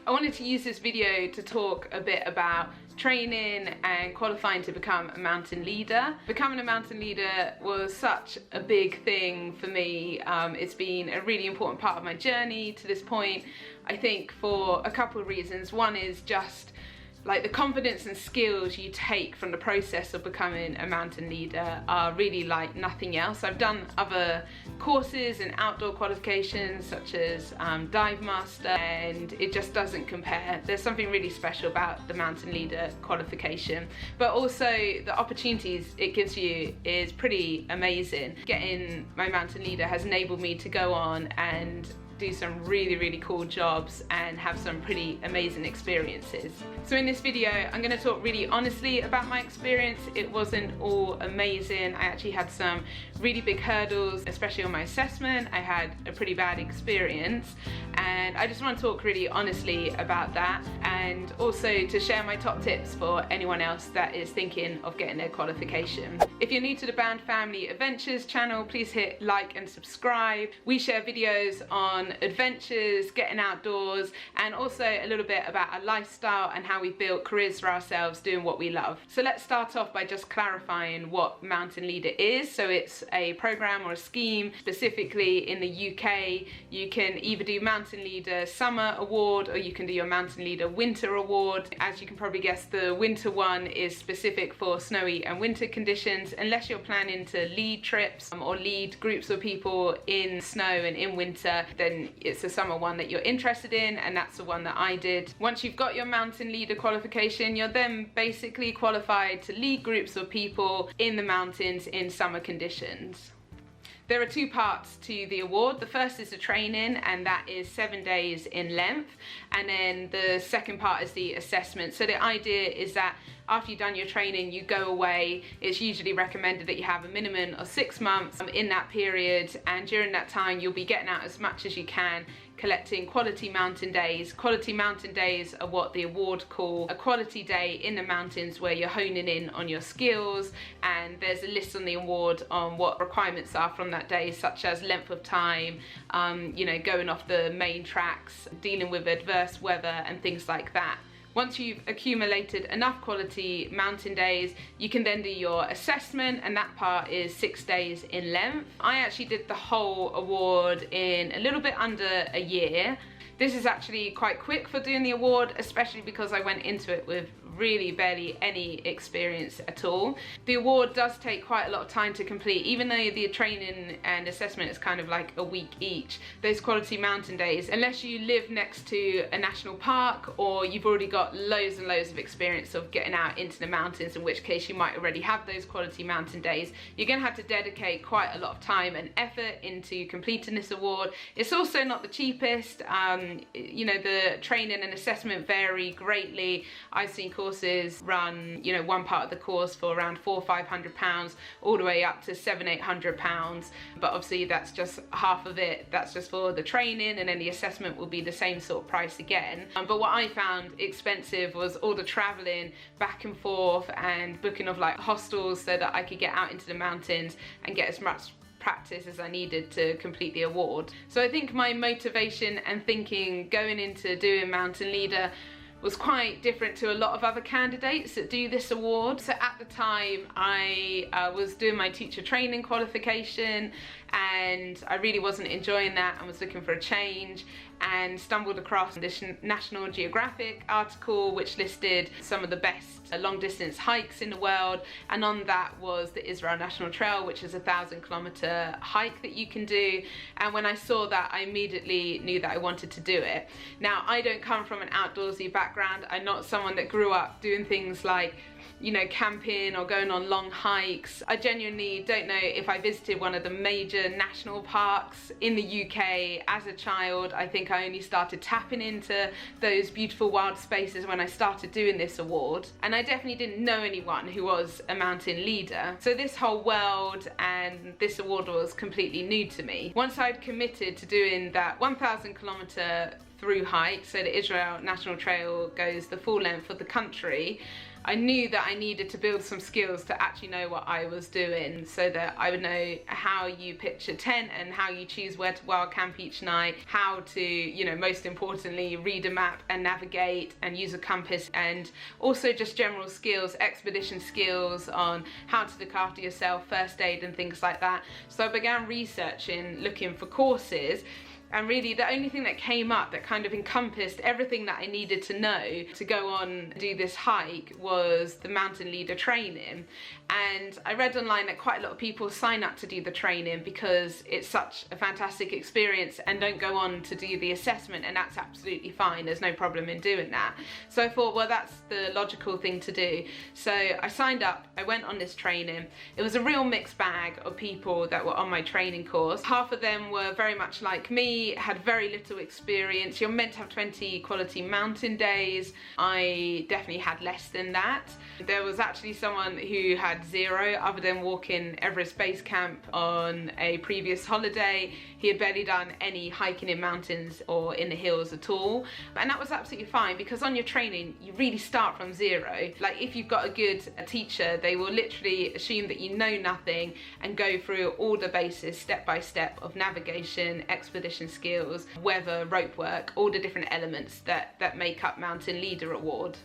I wanted to use this video to talk a bit about training and qualifying to become a mountain leader. Becoming a mountain leader was such a big thing for me. It's been a really important part of my journey to this point, I think, for a couple of reasons. One is just like the confidence and skills you take from the process of becoming a mountain leader are really like nothing else. I've done other courses and outdoor qualifications such as Dive Master, and it just doesn't compare. There's something really special about the mountain leader qualification, but also the opportunities it gives you is pretty amazing. Getting my mountain leader has enabled me to go on and do some really cool jobs and have some pretty amazing experiences. So in this video I'm going to talk really honestly about my experience. It wasn't all amazing. I actually had some really big hurdles, especially on my assessment. I had a pretty bad experience, and I just want to talk really honestly about that, and also to share my top tips for anyone else that is thinking of getting their qualification. If you're new to the Band Family Adventures channel, please hit like and subscribe. We share videos on adventures, getting outdoors, and also a little bit about our lifestyle and how we've built careers for ourselves doing what we love. So let's start off by just clarifying what Mountain Leader is. So it's a program or a scheme specifically in the UK. You can either do Mountain Leader Summer Award or you can do your Mountain Leader Winter Award. As you can probably guess, the winter one is specific for snowy and winter conditions. Unless you're planning to lead trips or lead groups of people in snow and in winter, then it's the summer one that you're interested in, and that's the one that I did. Once you've got your mountain leader qualification, you're then basically qualified to lead groups of people in the mountains in summer conditions. There are two parts to the award. The first is the training, and that is 7 days in length. And then the second part is the assessment. So the idea is that after you've done your training, you go away. It's usually recommended that you have a minimum of 6 months in that period. And during that time, you'll be getting out as much as you can, collecting quality mountain days. Quality mountain days are what the award call a quality day in the mountains where you're honing in on your skills, and there's a list on the award on what requirements are from that day, such as length of time, you know, going off the main tracks, dealing with adverse weather and things like that. Once you've accumulated enough quality mountain days, you can then do your assessment, and that part is 6 days in length. I actually did the whole award in a little bit under a year. This is actually quite quick for doing the award, especially because I went into it with really barely any experience at all. The award does take quite a lot of time to complete, even though the training and assessment is kind of like a week each. Those quality mountain days, unless you live next to a national park or you've already got loads and loads of experience of getting out into the mountains, in which case you might already have those quality mountain days, you're going to have to dedicate quite a lot of time and effort into completing this award. It's also not the cheapest. You know, the training and assessment vary greatly. I've seen courses run, you know, one part of the course for around £400 or £500 all the way up to £700-800, but obviously that's just half of it. That's just for the training, and then the assessment will be the same sort of price again. But what I found expensive was all the traveling back and forth and booking of like hostels so that I could get out into the mountains and get as much practice as I needed to complete the award. So I think my motivation and thinking going into doing Mountain Leader was quite different to a lot of other candidates that do this award. So at the time I was doing my teacher training qualification, and I really wasn't enjoying that and was looking for a change, and stumbled across this National Geographic article which listed some of the best long distance hikes in the world, and on that was the Israel National Trail, which is a 1,000-kilometer hike that you can do. And when I saw that, I immediately knew that I wanted to do it. Now, I don't come from an outdoorsy background. I'm not someone that grew up doing things like, you know, camping or going on long hikes. I genuinely don't know if I visited one of the major national parks in the UK as a child. I think I only started tapping into those beautiful wild spaces when I started doing this award, and I definitely didn't know anyone who was a mountain leader. So this whole world and this award was completely new to me. Once I'd committed to doing that 1,000-kilometer through hike, so the Israel National Trail goes the full length of the country, I knew that I needed to build some skills to actually know what I was doing, so that I would know how you pitch a tent and how you choose where to wild camp each night, how to, you know, most importantly, read a map and navigate and use a compass, and also just general skills, expedition skills on how to look after yourself, first aid and things like that. So I began researching, looking for courses. And really the only thing that came up that kind of encompassed everything that I needed to know to go on and do this hike was the mountain leader training. And I read online that quite a lot of people sign up to do the training because it's such a fantastic experience and don't go on to do the assessment, and that's absolutely fine, there's no problem in doing that. So I thought, well, that's the logical thing to do. So I signed up, I went on this training. It was a real mixed bag of people that were on my training course. Half of them were very much like me, had very little experience. You're meant to have 20 quality mountain days. I definitely had less than that. There was actually someone who had 0, other than walking Everest Base Camp on a previous holiday. He had barely done any hiking in mountains or in the hills at all. And that was absolutely fine, because on your training, you really start from 0. Like, if you've got a good teacher, they will literally assume that you know nothing and go through all the bases step by step of navigation, expedition skills, weather, rope work, all the different elements that make up Mountain Leader Award.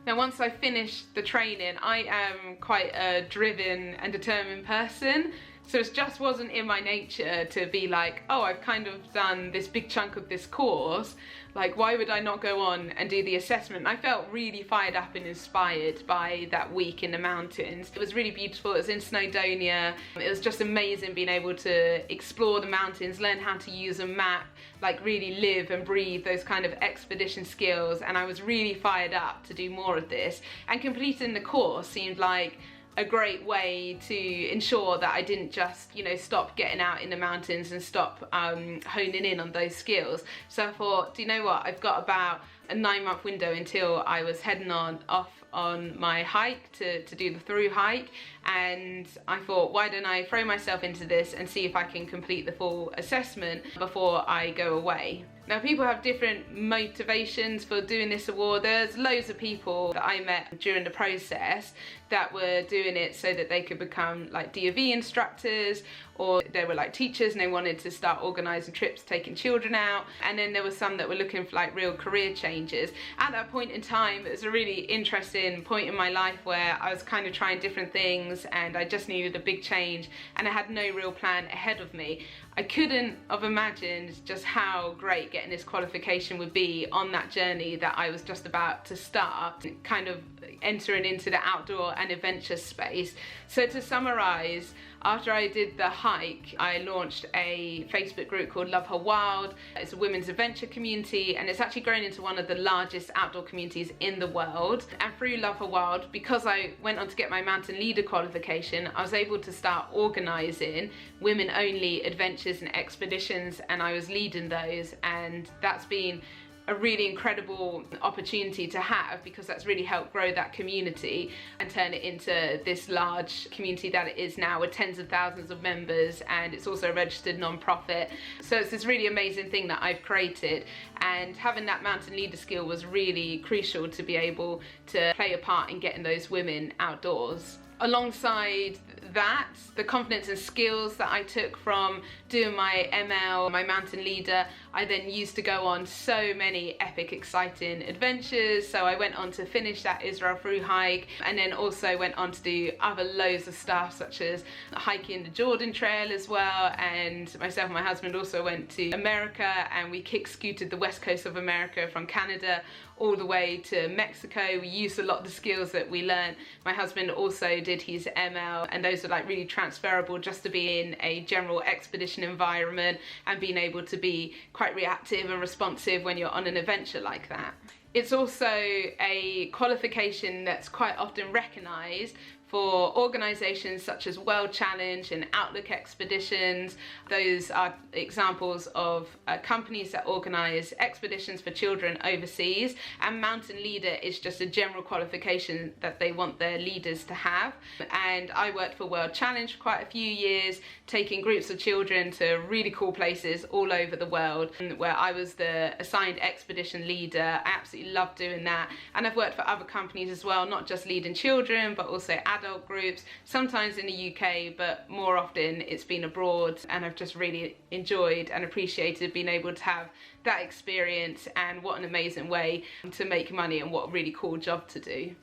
Now, once I finished the training, I am quite a driven and determined person. So it just wasn't in my nature to be like, oh, I've kind of done this big chunk of this course, like why would I not go on and do the assessment? I felt really fired up and inspired by that week in the mountains. It was really beautiful, it was in Snowdonia. It was just amazing being able to explore the mountains, learn how to use a map, like really live and breathe those kind of expedition skills. And I was really fired up to do more of this. And completing the course seemed like a great way to ensure that I didn't just, you know, stop getting out in the mountains and stop honing in on those skills. So I thought, do you know what, I've got about a 9-month window until I was heading off on my hike to do the through hike, and I thought, why don't I throw myself into this and see if I can complete the full assessment before I go away. Now, people have different motivations for doing this award. There's loads of people that I met during the process that were doing it so that they could become like DOV instructors, or they were like teachers and they wanted to start organising trips, taking children out. And then there were some that were looking for like real career changes. At that point in time, it was a really interesting point in my life where I was kind of trying different things and I just needed a big change, and I had no real plan ahead of me. I couldn't have imagined just how great getting this qualification would be on that journey that I was just about to start, kind of entering into the outdoor and adventure space. So to summarise, after I did the hike, I launched a Facebook group called Love Her Wild. It's a women's adventure community, and it's actually grown into one of the largest outdoor communities in the world. And through Love Her Wild, because I went on to get my mountain leader qualification, I was able to start organising women-only adventures and expeditions, and I was leading those, and that's been a really incredible opportunity to have, because that's really helped grow that community and turn it into this large community that it is now, with tens of thousands of members, and it's also a registered non-profit. So it's this really amazing thing that I've created, and having that mountain leader skill was really crucial to be able to play a part in getting those women outdoors. Alongside that, the confidence and skills that I took from doing my ML, my mountain leader, I then used to go on so many epic, exciting adventures. So I went on to finish that Israel through hike, and then also went on to do other loads of stuff, such as hiking the Jordan Trail as well. And myself and my husband also went to America, and we kick-scooted the west coast of America from Canada all the way to Mexico. We used a lot of the skills that we learned. My husband also did his ML, and those are like really transferable just to be in a general expedition environment and being able to be quite reactive and responsive when you're on an adventure like that. It's also a qualification that's quite often recognised for organisations such as World Challenge and Outlook Expeditions. Those are examples of companies that organise expeditions for children overseas, and Mountain Leader is just a general qualification that they want their leaders to have. And I worked for World Challenge for quite a few years, taking groups of children to really cool places all over the world, where I was the assigned expedition leader. I absolutely loved doing that, and I've worked for other companies as well, not just leading children but also adult groups, sometimes in the UK, but more often it's been abroad, and I've just really enjoyed and appreciated being able to have that experience. And what an amazing way to make money, and what a really cool job to do.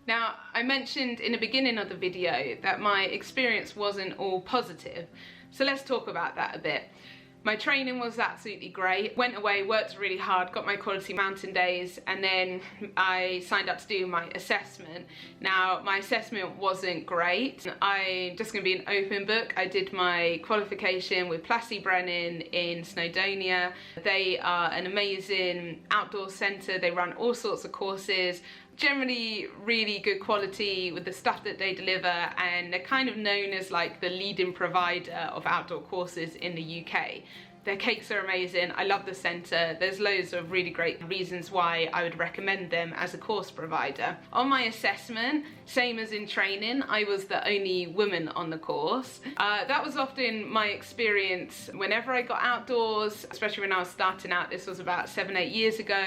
Now, I mentioned in the beginning of the video that my experience wasn't all positive, so let's talk about that a bit. My training was absolutely great. Went away, worked really hard, got my Quality Mountain Days, and then I signed up to do my assessment. Now, my assessment wasn't great. I'm just gonna be an open book. I did my qualification with Plassie Brennan in Snowdonia. They are an amazing outdoor centre. They run all sorts of courses, generally really good quality with the stuff that they deliver, and they're kind of known as like the leading provider of outdoor courses in the UK. Their cakes are amazing. I love the centre. There's loads of really great reasons why I would recommend them as a course provider. On my assessment, same as in training, I was the only woman on the course. That was often my experience whenever I got outdoors, especially when I was starting out. This was about 7-8 years ago.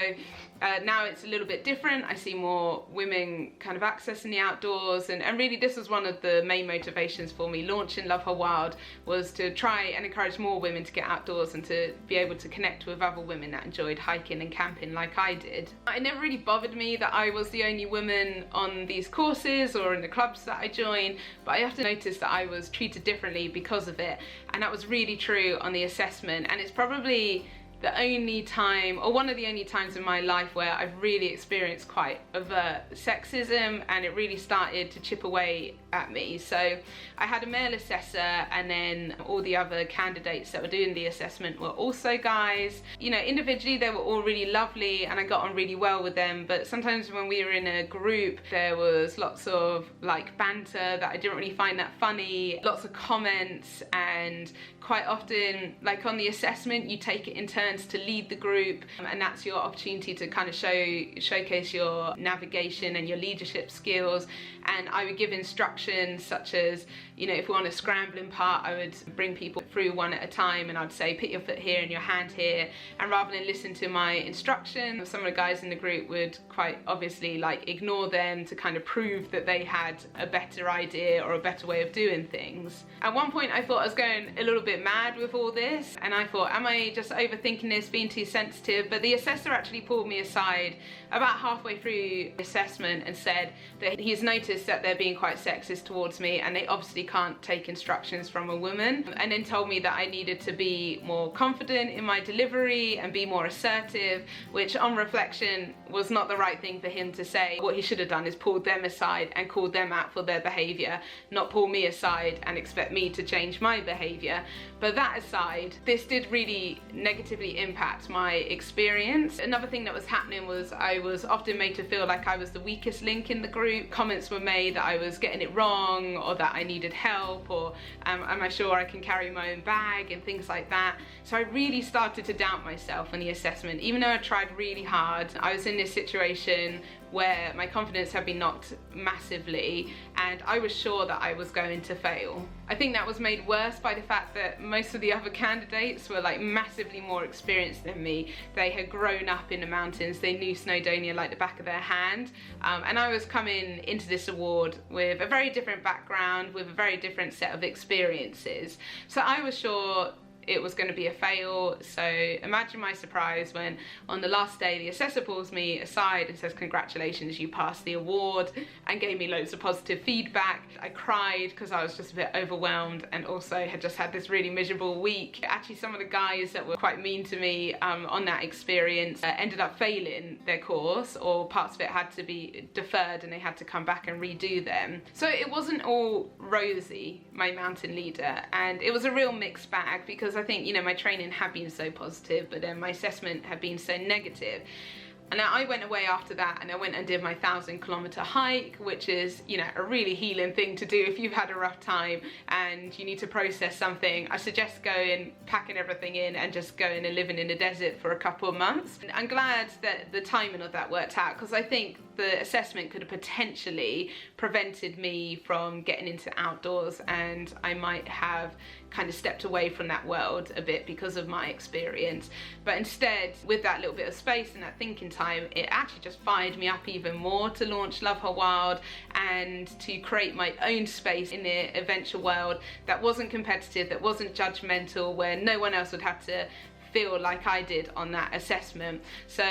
Now it's a little bit different. I see more women kind of accessing the outdoors, and really this was one of the main motivations for me launching Love Her Wild, was to try and encourage more women to get outdoors and to be able to connect with other women that enjoyed hiking and camping like I did. It never really bothered me that I was the only woman on these courses or in the clubs that I joined, but I often noticed that I was treated differently because of it, and that was really true on the assessment. And it's probably the only time, or one of the only times in my life, where I've really experienced quite overt sexism, and it really started to chip away at me. So I had a male assessor, and then all the other candidates that were doing the assessment were also guys. You know, individually they were all really lovely and I got on really well with them, but sometimes when we were in a group there was lots of like banter that I didn't really find that funny, lots of comments, and quite often, like on the assessment, you take it in turns to lead the group, and that's your opportunity to kind of showcase your navigation and your leadership skills. And I would give instructions such as, you know, if we're on a scrambling part, I would bring people through one at a time, and I'd say, put your foot here and your hand here. And rather than listen to my instructions, some of the guys in the group would quite obviously like ignore them to kind of prove that they had a better idea or a better way of doing things. At one point I thought I was going a little bit mad with all this, and I thought, am I just overthinking this, being too sensitive? But the assessor actually pulled me aside about halfway through the assessment and said that he's noticed that they're being quite sexist towards me, and they obviously can't take instructions from a woman, and then told me that I needed to be more confident in my delivery and be more assertive, which on reflection was not the right thing for him to say. What he should have done is pulled them aside and called them out for their behaviour, not pull me aside and expect me to change my behaviour. But that aside, this did really negatively impact my experience. Another thing that was happening was I was often made to feel like I was the weakest link in the group. Comments were made that I was getting it wrong, or that I needed help, or am I sure I can carry my own bag, and things like that. So I really started to doubt myself in the assessment. Even though I tried really hard, I was in this situation where my confidence had been knocked massively, and I was sure that I was going to fail. I think that was made worse by the fact that most of the other candidates were like massively more experienced than me. They had grown up in the mountains, they knew Snowdonia like the back of their hand, and I was coming into this award with a very different background, with a very different set of experiences. So I was sure it was going to be a fail. So imagine my surprise when on the last day the assessor pulls me aside and says, congratulations, you passed the award, and gave me loads of positive feedback. I cried because I was just a bit overwhelmed, and also had just had this really miserable week. Actually, some of the guys that were quite mean to me on that experience ended up failing their course, or parts of it had to be deferred and they had to come back and redo them. So it wasn't all rosy, my Mountain Leader, and it was a real mixed bag, because I think, you know, my training had been so positive, but then my assessment had been so negative. And I went away after that and I went and did my 1,000-kilometer hike, which is, you know, a really healing thing to do if you've had a rough time and you need to process something. I suggest going, packing everything in and just going and living in the desert for a couple of months. And I'm glad that the timing of that worked out, because I think the assessment could have potentially prevented me from getting into outdoors, and I might have kind of stepped away from that world a bit because of my experience. But instead, with that little bit of space and that thinking time, it actually just fired me up even more to launch Love Her Wild and to create my own space in the adventure world that wasn't competitive, that wasn't judgmental, where no one else would have to feel like I did on that assessment. So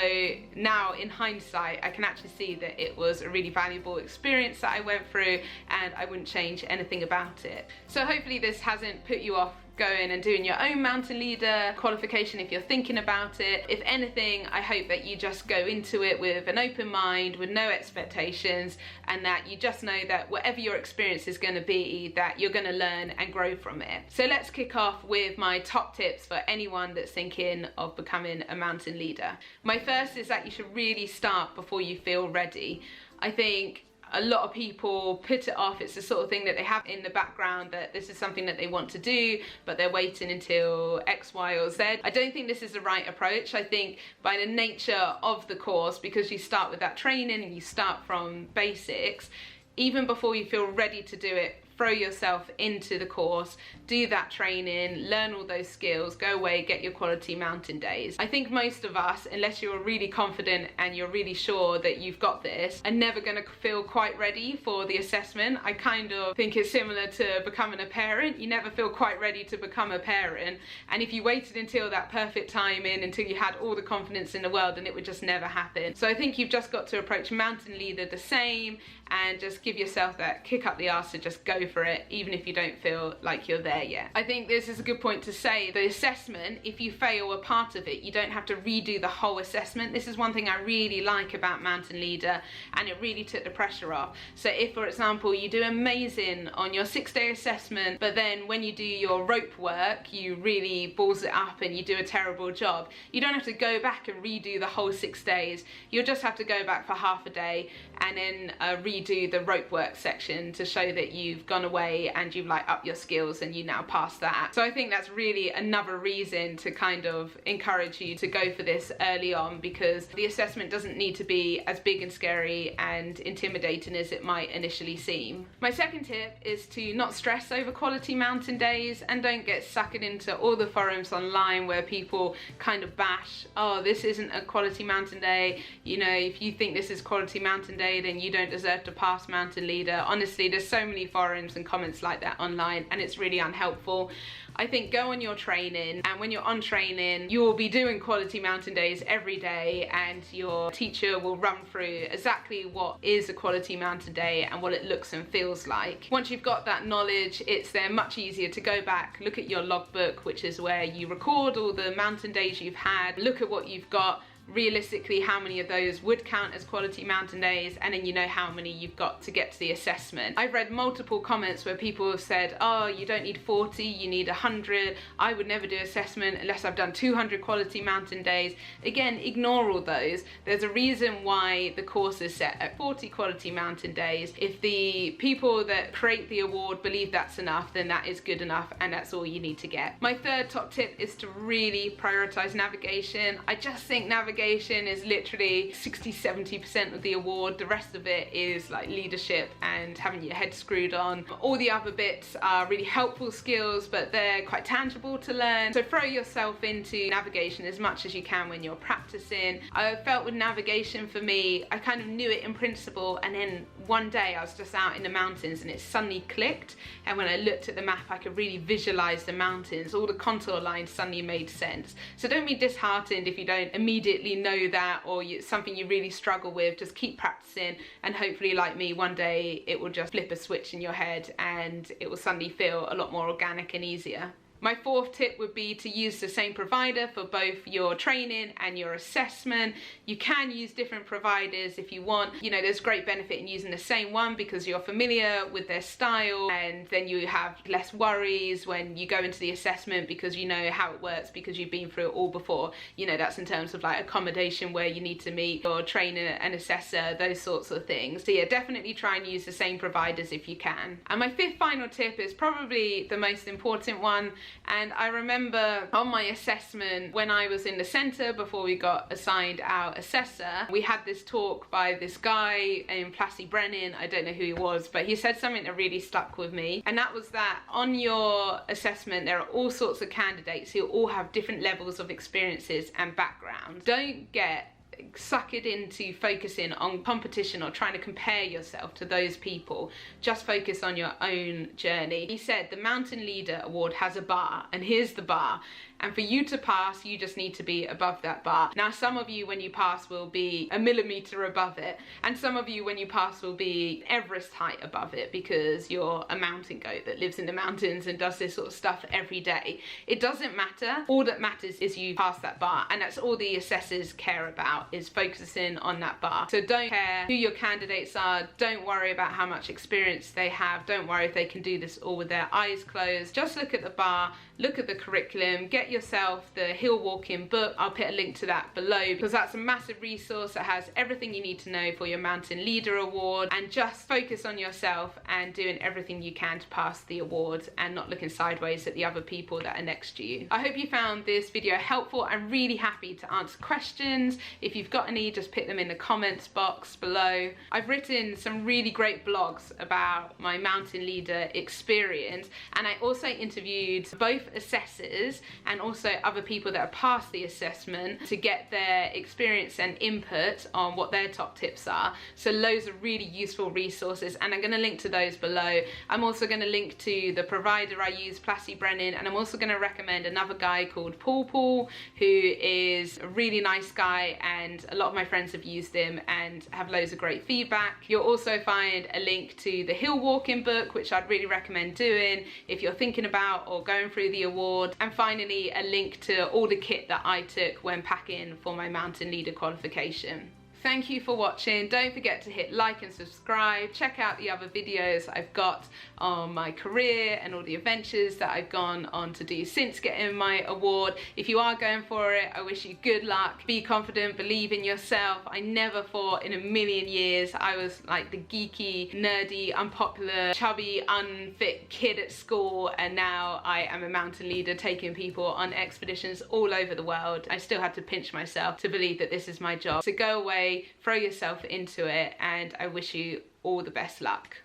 now in hindsight, I can actually see that it was a really valuable experience that I went through, and I wouldn't change anything about it. So hopefully this hasn't put you off going and doing your own mountain leader qualification if you're thinking about it. If anything, I hope that you just go into it with an open mind, with no expectations, and that you just know that whatever your experience is going to be, that you're going to learn and grow from it. So let's kick off with my top tips for anyone that's thinking of becoming a mountain leader. My first is that you should really start before you feel ready. I think a lot of people put it off. It's the sort of thing that they have in the background, that this is something that they want to do, but they're waiting until X, Y, or Z. I don't think this is the right approach. I think by the nature of the course, because you start with that training and you start from basics, even before you feel ready to do it, throw yourself into the course, do that training, learn all those skills, go away, get your quality mountain days. I think most of us, unless you're really confident and you're really sure that you've got this, are never going to feel quite ready for the assessment. I kind of think it's similar to becoming a parent. You never feel quite ready to become a parent, and if you waited until that perfect timing, until you had all the confidence in the world, then it would just never happen. So I think you've just got to approach mountain leader the same, and just give yourself that kick up the arse to just go for it, even if you don't feel like you're there yet. I think this is a good point to say. The assessment, if you fail a part of it, you don't have to redo the whole assessment. This is one thing I really like about Mountain Leader, and it really took the pressure off. So if, for example, you do amazing on your 6-day assessment, but then when you do your rope work, you really balls it up and you do a terrible job, you don't have to go back and redo the whole 6 days. You'll just have to go back for half a day and then redo the rope work section to show that you've gone away and you've like upped your skills and you now pass that. So I think that's really another reason to kind of encourage you to go for this early on, because the assessment doesn't need to be as big and scary and intimidating as it might initially seem. My second tip is to not stress over quality mountain days, and don't get sucked into all the forums online where people kind of bash, oh, this isn't a quality mountain day, you know, if you think this is quality mountain day then you don't deserve to pass Mountain Leader. Honestly, there's so many forums and comments like that online, and it's really unhelpful. I think go on your training, and when you're on training, you will be doing quality mountain days every day, and your teacher will run through exactly what is a quality mountain day and what it looks and feels like. Once you've got that knowledge, it's then much easier to go back, look at your logbook, which is where you record all the mountain days you've had, look at what you've got, realistically how many of those would count as quality mountain days, and then you know how many you've got to get to the assessment. I've read multiple comments where people have said, oh, you don't need 40, you need 100. I would never do assessment unless I've done 200 quality mountain days. Again, ignore all those. There's a reason why the course is set at 40 quality mountain days. If the people that create the award believe that's enough, then that is good enough, and that's all you need to get. My third top tip is to really prioritize navigation. I just think navigation is literally 60-70% of the award. The rest of it is like leadership and having your head screwed on. All the other bits are really helpful skills, but they're quite tangible to learn. So throw yourself into navigation as much as you can when you're practicing. I felt with navigation, for me, I kind of knew it in principle, and then one day I was just out in the mountains and it suddenly clicked, and when I looked at the map I could really visualize the mountains. All the contour lines suddenly made sense. So don't be disheartened if you don't immediately know that, or it's something you really struggle with. Just keep practicing, and hopefully, like me, one day it will just flip a switch in your head and it will suddenly feel a lot more organic and easier. My fourth tip would be to use the same provider for both your training and your assessment. You can use different providers if you want. You know, there's great benefit in using the same one because you're familiar with their style, and then you have less worries when you go into the assessment because you know how it works because you've been through it all before. You know, that's in terms of like accommodation where you need to meet your trainer and assessor, those sorts of things. So yeah, definitely try and use the same providers if you can. And my fifth final tip is probably the most important one. And I remember on my assessment when I was in the centre before we got assigned our assessor, we had this talk by this guy named Plassie Brennan. I don't know who he was, but he said something that really stuck with me, and that was that on your assessment there are all sorts of candidates who all have different levels of experiences and backgrounds. Don't get suckered into focusing on competition or trying to compare yourself to those people. Just focus on your own journey. He said the Mountain Leader Award has a bar, and here's the bar. And for you to pass, you just need to be above that bar. Now, some of you, when you pass, will be a millimeter above it. And some of you, when you pass, will be Everest height above it because you're a mountain goat that lives in the mountains and does this sort of stuff every day. It doesn't matter. All that matters is you pass that bar. And that's all the assessors care about, is focusing on that bar. So don't care who your candidates are. Don't worry about how much experience they have. Don't worry if they can do this all with their eyes closed. Just look at the bar, look at the curriculum, get yourself the Hill Walking book. I'll put a link to that below because that's a massive resource that has everything you need to know for your Mountain Leader Award. And just focus on yourself and doing everything you can to pass the award and not looking sideways at the other people that are next to you. I hope you found this video helpful. I'm really happy to answer questions. If you've got any, just put them in the comments box below. I've written some really great blogs about my Mountain Leader experience, and I also interviewed both assessors and also other people that have passed the assessment to get their experience and input on what their top tips are. So loads of really useful resources, and I'm going to link to those below. I'm also going to link to the provider I use, Plassie Brennan, and I'm also going to recommend another guy called Paul, who is a really nice guy, and a lot of my friends have used him and have loads of great feedback. You'll also find a link to the Hill Walking book, which I'd really recommend doing if you're thinking about or going through the award. And finally, a link to all the kit that I took when packing for my Mountain Leader qualification. Thank you for watching. Don't forget to hit like and subscribe. Check out the other videos I've got on my career and all the adventures that I've gone on to do since getting my award. If you are going for it, I wish you good luck. Be confident, believe in yourself. I never thought in a million years I was like the geeky, nerdy, unpopular, chubby, unfit kid at school, and now I am a mountain leader taking people on expeditions all over the world. I still had to pinch myself to believe that this is my job. So go away, throw yourself into it, and I wish you all the best luck.